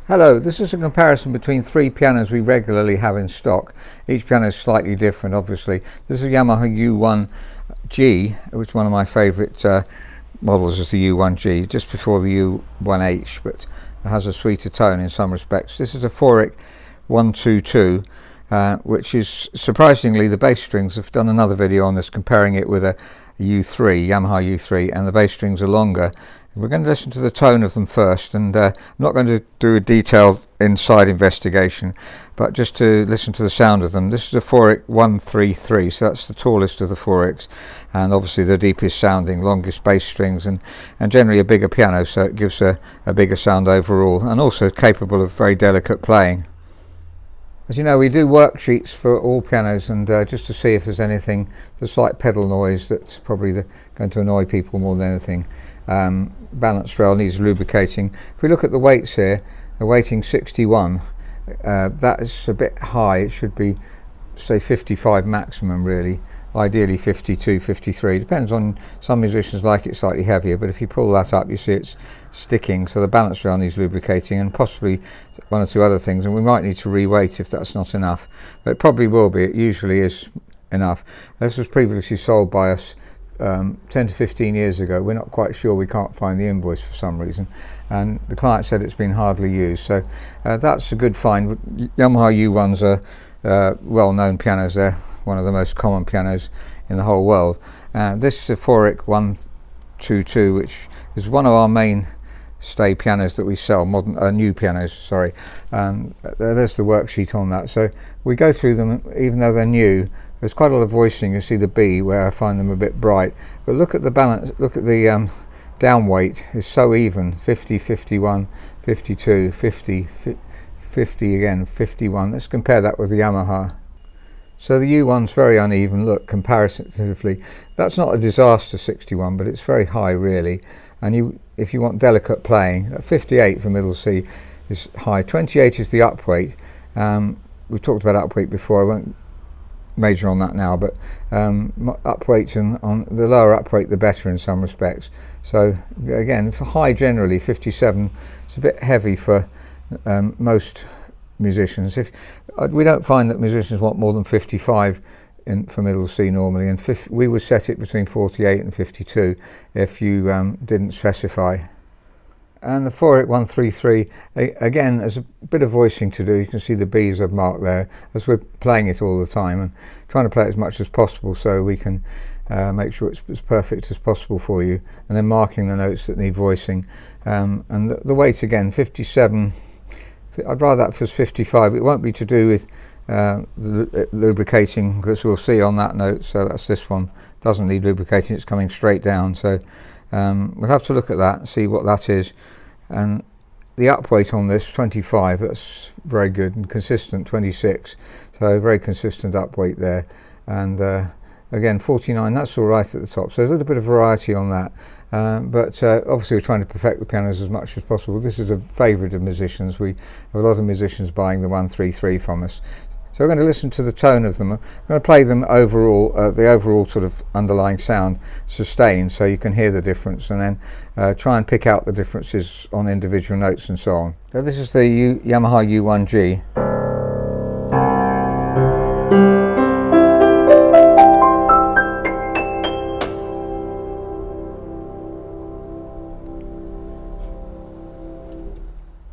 Hello, this is a comparison between three pianos we regularly have in stock. Each piano is slightly different, obviously. This is a Yamaha U1G, which is one of my favourite models, is the U1G, just before the U1H, but it has a sweeter tone in some respects. This is a Feurich 122, which is surprisingly, the bass strings, I've done another video on this comparing it with a U3, Yamaha U3, and the bass strings are longer. We're going to listen to the tone of them first, and I'm not going to do a detailed inside investigation, but just to listen to the sound of them. This is a Feurich 133, so that's the tallest of the Feurichs, and obviously the deepest sounding, longest bass strings, and generally a bigger piano, so it gives a bigger sound overall, and also capable of very delicate playing. As you know, we do worksheets for all pianos, and just to see if there's anything, the slight pedal noise that's probably going to annoy people more than anything. Balance rail needs lubricating. If we look at the weights here, the weighting 61, that is a bit high. It should be, say, 55 maximum really, ideally 52, 53. Depends on, some musicians like it slightly heavier, but if you pull that up you see it's sticking, so the balance rail needs lubricating and possibly one or two other things, and we might need to re-weight if that's not enough, but it probably will be. It usually is enough. This was previously sold by us 10 to 15 years ago. We're not quite sure, we can't find the invoice for some reason, and the client said it's been hardly used, so that's a good find. Yamaha U1s are well-known pianos. They're one of the most common pianos in the whole world. This is a Feurich 122, which is one of our mainstay pianos that we sell, new pianos, sorry. There's the worksheet on that, so we go through them even though they're new. There's quite a lot of voicing. You see the B where I find them a bit bright, but look at the balance, look at the down weight is so even, 50, 51, 52, 50, 50 again, 51. Let's compare that with the Yamaha. So the U1's very uneven, look, comparatively. That's not a disaster 61, but it's very high really, and if you want delicate playing, 58 for middle C is high, 28 is the up weight. We've talked about up weight before, I won't major on that now, but up weight, and on the lower up weight the better in some respects. So again, for high generally 57, it's a bit heavy for most musicians. If we don't find that musicians want more than 55 for middle C normally, and we would set it between 48 and 52 if you didn't specify. And the Feurich 133, again, there's a bit of voicing to do. You can see the B's I've marked there, as we're playing it all the time and trying to play it as much as possible so we can make sure it's as perfect as possible for you, and then marking the notes that need voicing. And the weight again, 57, I'd rather that was 55. It won't be to do with the lubricating, because we'll see on that note, so that's this one, doesn't need lubricating, it's coming straight down, so we'll have to look at that and see what that is. And the up weight on this, 25, that's very good, and consistent, 26, so very consistent up weight there. And again, 49, that's all right at the top, so there's a little bit of variety on that. But obviously we're trying to perfect the pianos as much as possible. This is a favourite of musicians. We have a lot of musicians buying the 133 from us. So we're going to listen to the tone of them. I'm going to play them overall, the overall sort of underlying sound sustained, so you can hear the difference, and then try and pick out the differences on individual notes and so on. So this is the Yamaha U1G.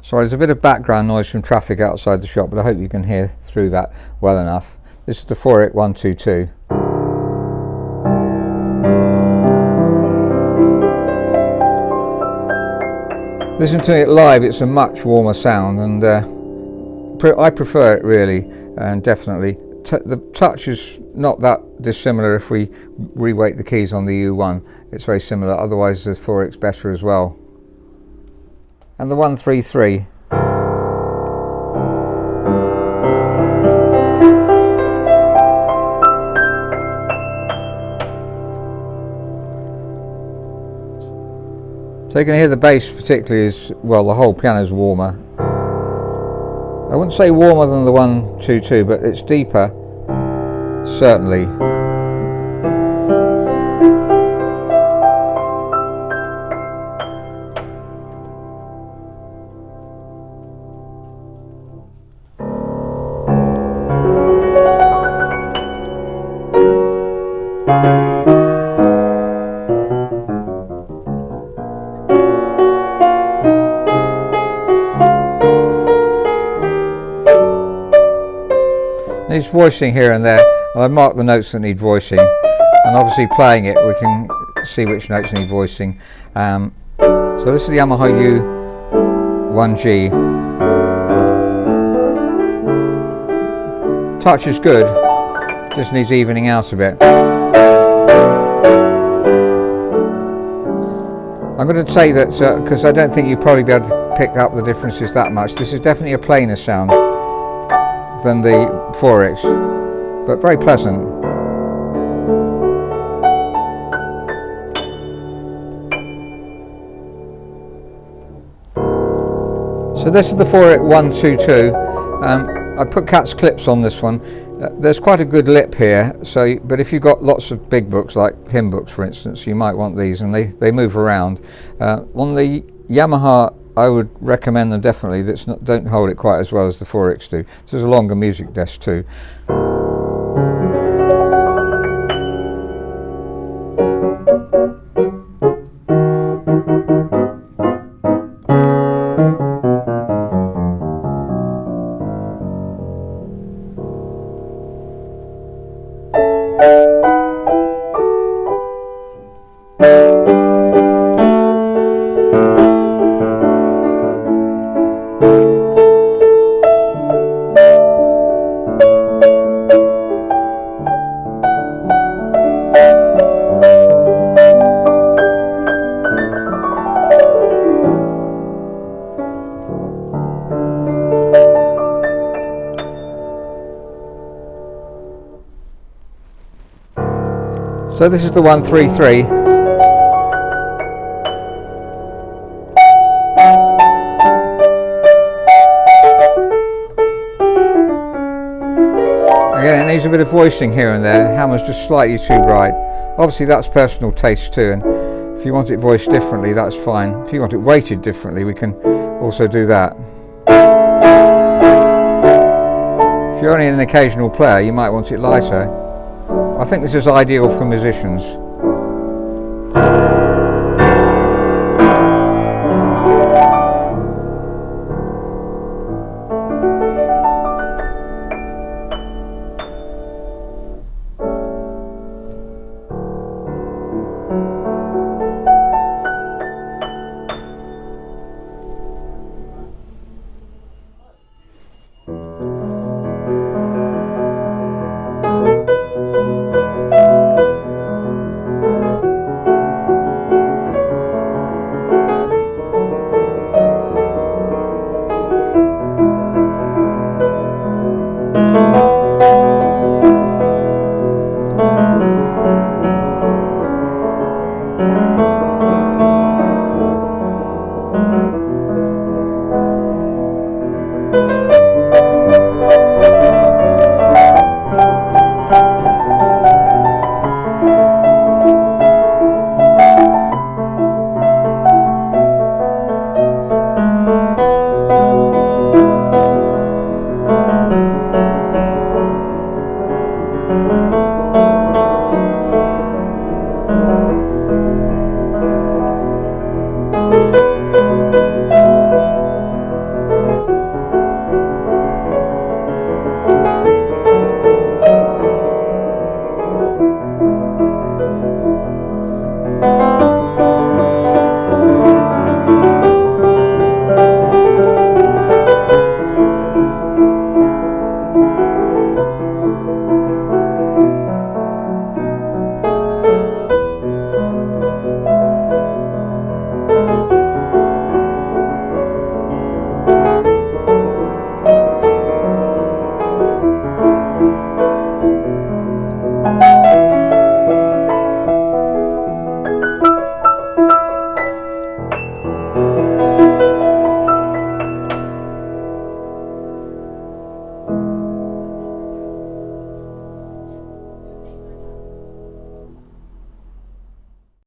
Sorry, there's a bit of background noise from traffic outside the shop, but I hope you can hear through that well enough. This is the Feurich 122. Listen to it live, it's a much warmer sound, and I prefer it really, and definitely. The touch is not that dissimilar if we re-weight the keys on the U1. It's very similar, otherwise the Feurich's better as well. And the 133. So you can hear the bass particularly is, well, the whole piano's warmer. I wouldn't say warmer than the 122, but it's deeper, certainly. it's voicing here and there, and I've marked the notes that need voicing, and obviously playing it we can see which notes need voicing. So this is the Yamaha U1G. Touch is good, just needs evening out a bit. I'm going to say that because I don't think you'd probably be able to pick up the differences that much. This is definitely a plainer sound than the Feurich, but very pleasant. So this is the Feurich 122. I put cat's clips on this one. There's quite a good lip here, but if you've got lots of big books like hymn books for instance, you might want these, and they move around. On the Yamaha I would recommend them definitely. Don't hold it quite as well as the Feurich do. There's a longer music desk too. So this is the 133. Again, it needs a bit of voicing here and there. The hammer's just slightly too bright. Obviously that's personal taste too, and if you want it voiced differently, that's fine. If you want it weighted differently, we can also do that. If you're only an occasional player, you might want it lighter. I think this is ideal for musicians.